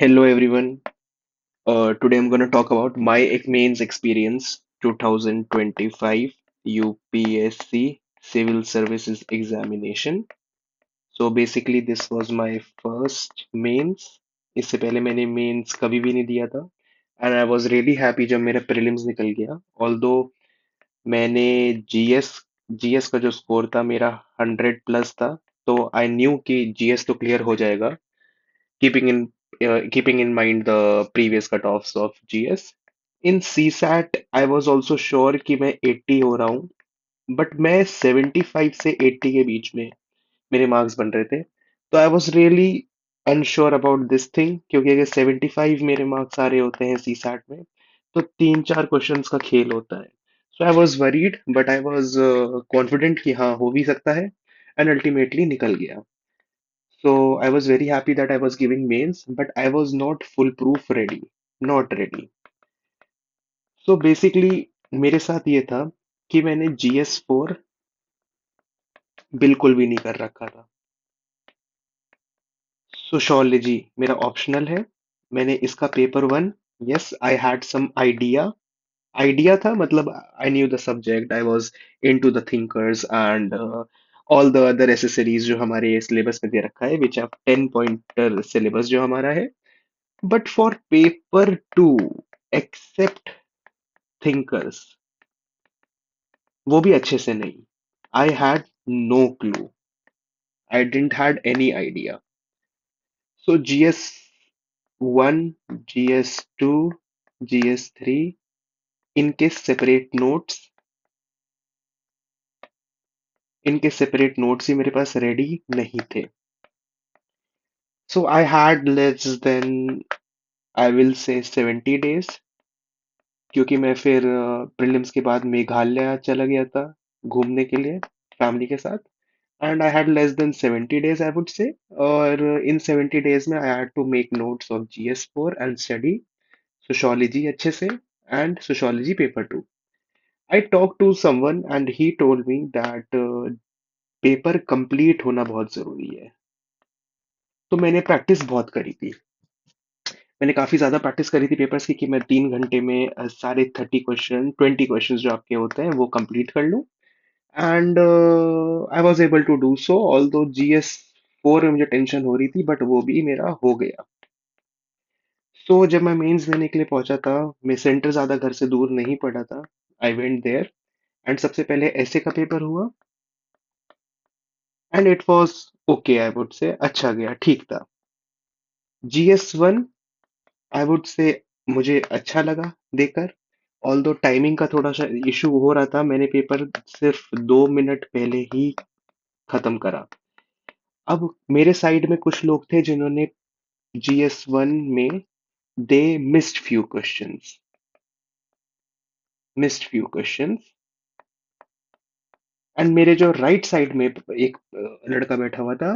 Hello everyone. Today I'm going to talk about my mains experience 2025 UPSC Civil Services Examination. So basically this was my first mains. इससे पहले मैंने mains कभी भी नहीं दिया था and I was really happy जब मेरा prelims निकल गया. Although मैंने जीएस जीएस का जो स्कोर था मेरा 100 प्लस था, तो आई न्यू कि जीएस तो क्लियर हो जाएगा, keeping in keeping in mind the previous cutoffs of GS. In CSAT, I was also sure कि मैं 80 हो रहा हूँ, बट मैं 75 से 80 के बीच में मेरे मार्क्स बन रहे थे. तो I was really unsure about this thing, क्योंकि अगर 75 मेरे मार्क्स आ रहे होते हैं सीसैट में, तो तीन चार क्वेश्चंस का खेल होता है. So I was worried but I was confident कि हाँ हो भी सकता है, एंड अल्टीमेटली निकल गया. So I was very happy that I was giving mains, but I was not foolproof ready. Not ready. So basically मेरे साथ ये था कि मैंने GS4 बिल्कुल भी नहीं कर रखा था. सोशोलॉजी मेरा ऑप्शनल है. मैंने इसका paper one. Yes, I had some idea. Idea था मतलब I knew the subject, I was into the thinkers and all the other accessories जो हमारे सिलेबस में दे रखा है, विच ऑफ 10 पॉइंटर सिलेबस जो हमारा है. But for paper two, except thinkers, वो भी अच्छे से नहीं. I had no clue. I didn't had any idea. So GS1, GS2, GS3, इनके सेपरेट नोट्स इनके सेपरेट नोट्स ही मेरे पास रेडी नहीं थे. So I had less than, I will say 70 days, क्योंकि मैं फिर प्रीलिम्स के बाद मेघालय चला गया था घूमने के लिए फैमिली के साथ. And I had less than 70 days, I would say. Or in 70 days, में I had to make notes of GS4 and study sociology अच्छे से and sociology paper 2. I talked to someone and he told me that paper complete होना बहुत जरूरी है. तो मैंने practice बहुत करी थी. मैंने काफी ज्यादा प्रैक्टिस करी थी पेपर्स की, कि मैं 3 घंटे में सारे 20 क्वेश्चन जो आपके होते हैं वो कंप्लीट कर लूं. And I was able to do so, although GS4 में मुझे टेंशन हो रही थी, बट वो भी मेरा हो गया. सो जब मैं मेंस देने के लिए पहुंचा था, मैं सेंटर ज्यादा घर से दूर नहीं पड़ा था. आई वेंट देयर एंड सबसे पहले ऐसे का पेपर हुआ. And it was okay, I would से अच्छा गया, ठीक था. GS1, आई वुड से मुझे अच्छा लगा देकर. ऑल दो टाइमिंग का थोड़ा सा इशू हो रहा था, मैंने पेपर सिर्फ 2 मिनट पहले ही खत्म करा. अब मेरे साइड में कुछ लोग थे जिन्होंने GS1 में दे मिस्ड फ्यू क्वेश्चंस. एंड मेरे जो राइट साइड में एक लड़का बैठा हुआ था,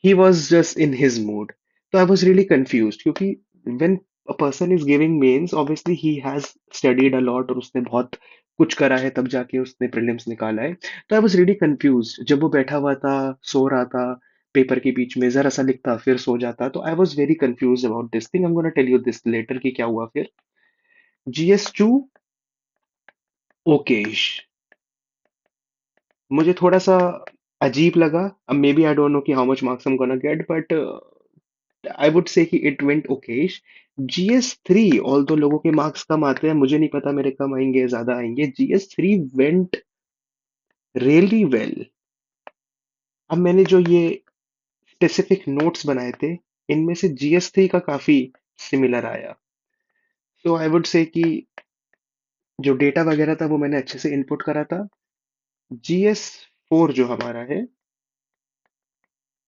he was just in his mood. तो आई वॉज रियली कंफ्यूज, क्योंकि when a person is giving mains, obviously he has studied a lot और उसने बहुत कुछ करा है, तब जाके उसने प्रीलिम्स निकाला है. तो आई वॉज रियली कंफ्यूज जब वो बैठा हुआ था, सो रहा था, पेपर के बीच में जरा सा लिखता फिर सो जाता. तो I was very confuse about this thing. I am gonna tell you this later कि क्या हुआ फिर. GS2 ओके, मुझे थोड़ा सा अजीब लगा. अब maybe I don't know कि how much marks I am gonna get, but I would say कि it went Okesh. GS3, all दो लोगों के मार्क्स कम आते हैं, मुझे नहीं पता मेरे कम आएंगे ज्यादा आएंगे. GS3 went really well. अब मैंने जो ये स्पेसिफिक नोट्स बनाए थे, इनमें से GS3 का काफी सिमिलर आया. सो आई वुड से कि जो डेटा वगैरह था वो मैंने अच्छे से इनपुट करा था. GS4 जो हमारा है,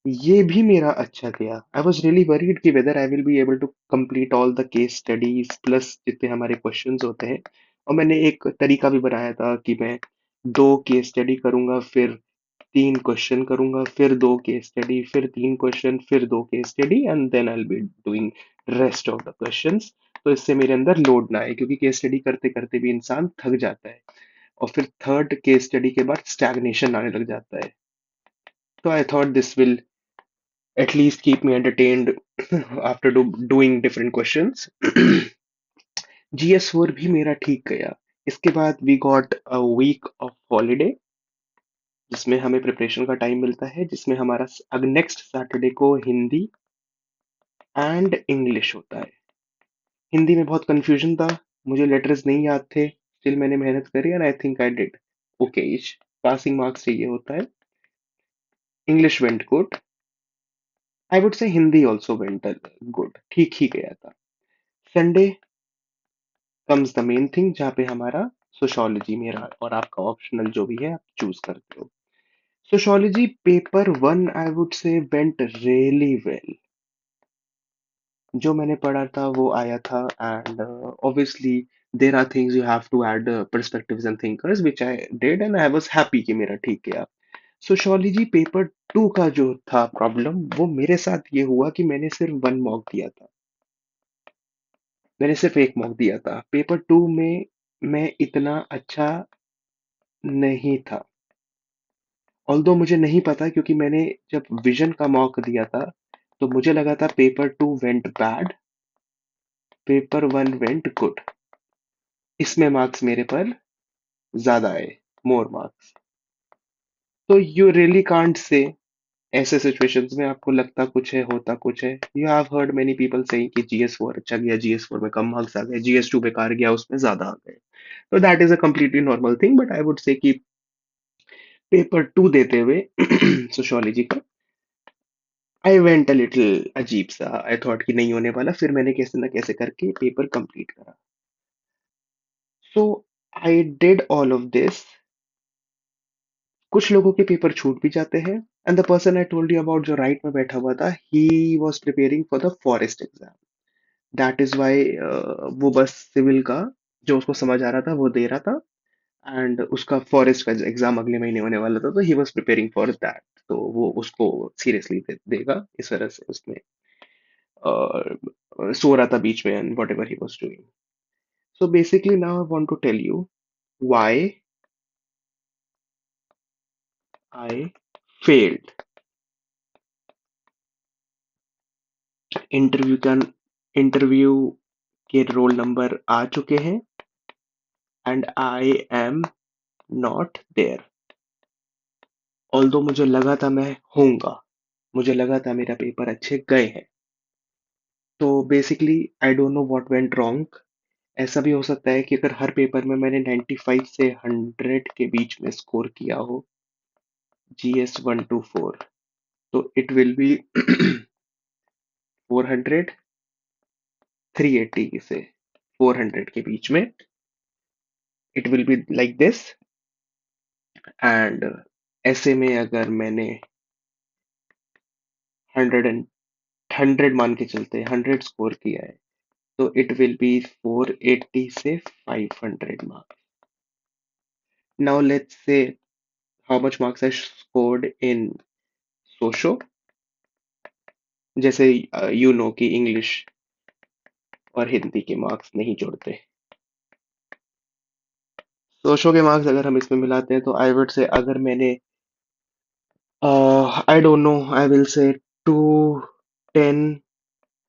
ये भी मेरा अच्छा गया. आई वॉज रियली वरीड कि whether I will be able to complete all the case studies plus जितने हमारे क्वेश्चंस होते हैं. और मैंने एक तरीका भी बनाया था कि मैं 2 केस स्टडी करूंगा, फिर 3 क्वेश्चन करूंगा, फिर 2 केस स्टडी, फिर 3 क्वेश्चन, फिर 2 case study, and then I be doing rest of the questions. तो इससे मेरे अंदर लोड ना आए, क्योंकि केस स्टडी करते करते भी इंसान थक जाता है, और फिर थर्ड केस स्टडी के बाद स्टैग्नेशन आने लग जाता है. तो I thought this will at least keep me entertained after doing different questions. GS4 भी मेरा ठीक गया. इसके बाद we got a week of holiday जिसमें हमें प्रिपरेशन का टाइम मिलता है, जिसमें हमारा नेक्स्ट सैटरडे को हिंदी एंड इंग्लिश होता है. हिंदी में बहुत कंफ्यूजन था, मुझे लेटर्स नहीं याद थे, स्टिल मैंने मेहनत करी and I think I did okay. Passing marks चाहिए होता है. English went good. I would से हिंदी ऑल्सो वेंट गुड, ठीक ही गया था. Sunday comes the main thing जहाँ पे हमारा सोशोलॉजी मेरा और आपका ऑप्शनल जो भी है आप चूज करते हो. Sociology paper one I would say went really well. जो मैंने पढ़ा था वो आया था and obviously there are things you have to add perspectives and thinkers which I did and I was happy कि मेरा ठीक गया. सोशियोलॉजी पेपर टू का जो था प्रॉब्लम वो मेरे साथ ये हुआ कि मैंने सिर्फ वन मॉक दिया था. मैंने सिर्फ एक मॉक दिया था. पेपर टू में मैं इतना अच्छा नहीं था. ऑल्दो मुझे नहीं पता क्योंकि मैंने जब विजन का मॉक दिया था तो मुझे लगा था paper two went bad, paper one went good. इसमें मार्क्स मेरे पर ज्यादा आए, मोर मार्क्स. तो यू रियली कांट से. ऐसे सिचुएशंस में आपको लगता कुछ है होता कुछ है. You have heard many people saying कि GS4 अच्छा गया, GS4 में कम मार्क्स आ गए, GS2 बेकार गया उसमें ज्यादा आ गए. तो that is a completely normal thing, but I would say कि पेपर टू देते हुए सोशियोलॉजी का आई वेंट अ लिटिल अजीब सा. आई थॉट कि नहीं होने वाला, फिर मैंने कैसे ना कैसे करके पेपर कंप्लीट करा. So I did all of this. कुछ लोगों के पेपर छूट भी जाते हैं. And the person I told you about जो राइट में बैठा हुआ था, he was preparing for the forest exam. That is why वो बस सिविल का जो उसको समझ आ रहा था वो दे रहा था. एंड उसका फॉरेस्ट का एग्जाम अगले महीने होने वाला था, तो ही वॉज प्रिपेयरिंग फॉर दैट. तो वो उसको सीरियसली देगा इस वजह से उसने सो रहा था बीच में and what he was doing. So basically now I want to tell you why I failed. Interview का इंटरव्यू के रोल नंबर आ चुके हैं and I am not there. Although मुझे लगा था मैं होऊंगा, मुझे लगा था मेरा पेपर अच्छे गए हैं. तो basically I don't know what went wrong. ऐसा भी हो सकता है कि अगर हर पेपर में मैंने 95 से 100 के बीच में स्कोर किया हो, GS1 to 4, तो इट विल बी 400, 380 से 400 के बीच में. It will be like this. And ऐसे में अगर मैंने 100 मान के चलते 100 स्कोर किया है, तो इट विल बी 480 से 500 marks. Now let's say how much marks I scored in socio. जैसे यू नो कि इंग्लिश और हिंदी के मार्क्स नहीं जोड़ते. सोशो के मार्क्स अगर हम इसमें मिलाते हैं तो आई वुड से अगर मैंने आई don't no, I will say 210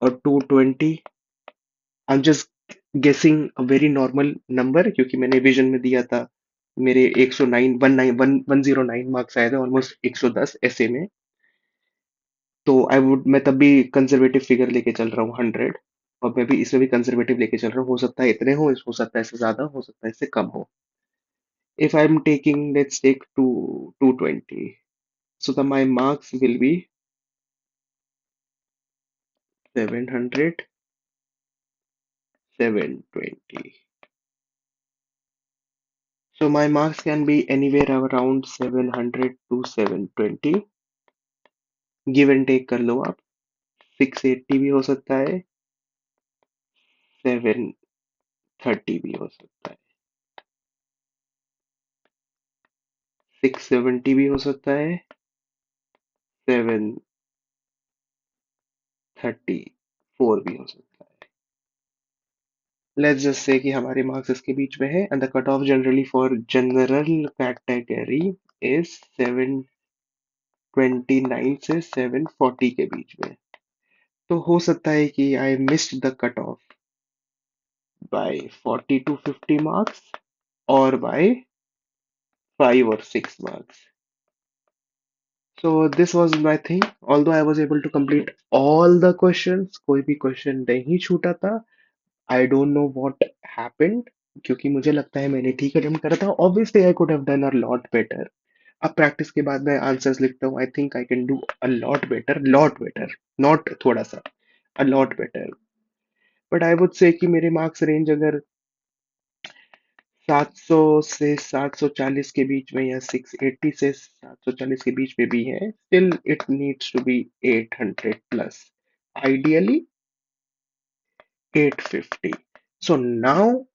और 220. I am just guessing a very normal number क्योंकि मैंने विजन में दिया था. मेरे 109 109 मार्क्स आए थे, ऑलमोस्ट 110 ऐसे में. तो मैं तब भी कंजर्वेटिव फिगर लेके चल रहा हूँ 100. और मैं भी इसमें भी कंजर्वेटिव लेके चल रहा हूँ. हो सकता है इतने हो सकता है इससे ज्यादा, हो सकता है इससे कम हो. If I'm taking, let's take 220. So my marks will be 700, 720. So my marks can be anywhere around 700 to 720. Give and take कर लो आप. 680 भी हो सकता है, 730 भी हो सकता है, 670 भी हो सकता है, 734 भी हो सकता है. लेट्स जस्ट से कि हमारे मार्क्स इसके बीच में है and the cut of generally for general category is 7. 29 से 740 के बीच में। तो हो सकता है कि I missed the cut off by 40 to 50 marks or by 5 or 6 marks. So this was my thing. Although I was able to complete all the questions, कोई भी क्वेश्चन नहीं छूटा था. I don't know what happened. क्योंकि मुझे लगता है मैंने ठीक अटेम्प्ट करा था. Obviously I could have done a lot better. अब प्रैक्टिस के बाद मैं आंसर्स लिखता हूँ. I think I can do a lot better, not थोड़ा सा, a lot better. But I would say कि मेरे मार्क्स रेंज अगर 700 से 740 के बीच में या 680 से 740 के बीच में भी है, still it needs to be 800 plus, ideally 850. So now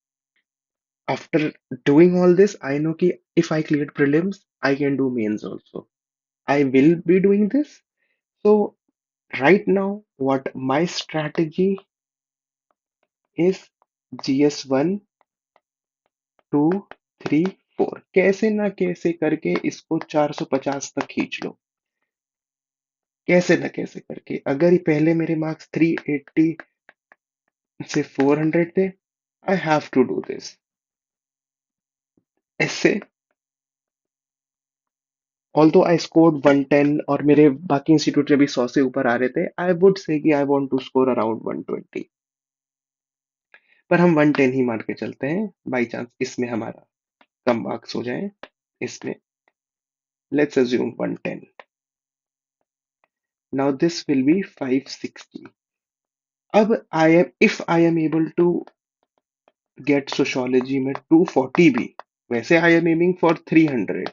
after doing all this, I know कि if I cleared prelims, I can do mains also. I will be doing this. So right now, what my strategy is GS1, 2, 3, 4, कैसे ना कैसे करके इसको 450 तक खींच लो. कैसे ना कैसे करके अगर ये पहले मेरे मार्क्स 380 से 400 थे, I have to do this. ऐसे ऑल्दो आई स्कोर्ड 110 और मेरे बाकी इंस्टीट्यूट में भी 100 से ऊपर आ रहे थे, आई वुड से कि I want to score around 120. पर हम 110 ही मान के चलते हैं, बाई चांस इसमें हमारा कम मार्क्स हो जाए. इसमें let's assume 110. Now this will be 560. अब I am if I am able to get sociology में 240 भी, वैसे I am aiming for 300.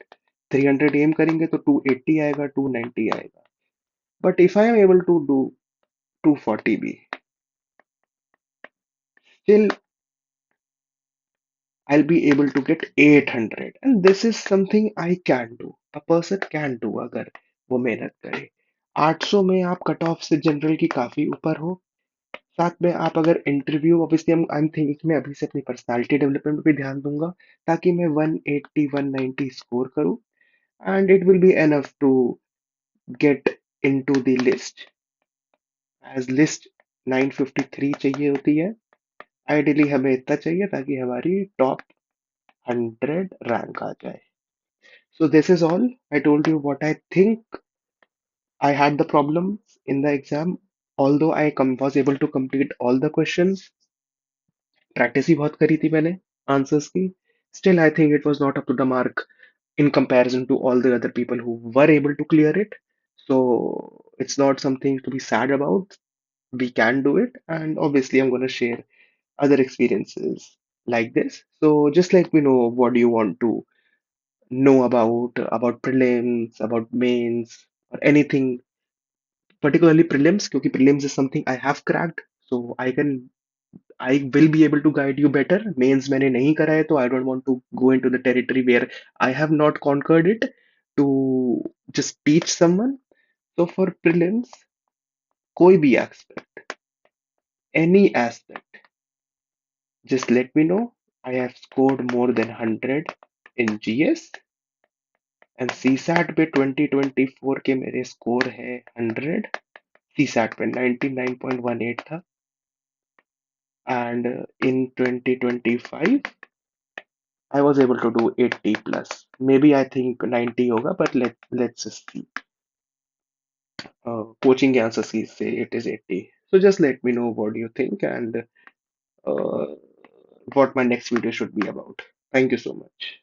300 aim करेंगे तो 280 आएगा, 290 आएगा. But if I am able to do 240 भी, still I'll be able to get 800, and this is something I can do, a person can do अगर वो मेहनत करे. 800 में आप कट ऑफ से जनरल की काफी ऊपर हो. साथ में आप अगर interview, obviously I am thinking मैं अभी से अपनी पर्सनालिटी डेवलपमेंट पे ध्यान दूंगा ताकि मैं 180 190 स्कोर करूं, and it will be enough to get into the list. As list 953 चाहिए होती है, आइडियली हमें इतना चाहिए ताकि हमारी टॉप 100 रैंक आ जाए. So this is all. I told you what I think. I had the problems in the exam. Although was able to complete all the questions, practice ही बहुत करी थी मैंने आंसर्स की. Still, I think it was not up to the mark in comparison to all the other people who were able to clear it. So it's not something to be sad about. We can do it, and obviously, I'm going to share other experiences like this. So just let me know what do you want to know about prelims, about mains, or anything, particularly prelims, क्योंकि prelims is something I have cracked, so I will be able to guide you better. Mains मैंने नहीं करा है, तो I don't want to go into the territory where I have not conquered it to just teach someone. So for prelims, कोई भी aspect, any aspect, just let me know. I have scored more than 100 in GS, and CSAT पे 2024 के मेरे score है 100. CSAT पे 99.18 था, and in 2025 I was able to do 80 plus. Maybe I think 90 होगा, but let's just see. Coaching के answers की say it is 80. So just let me know what you think, and uh, what my next video should be about. Thank you so much.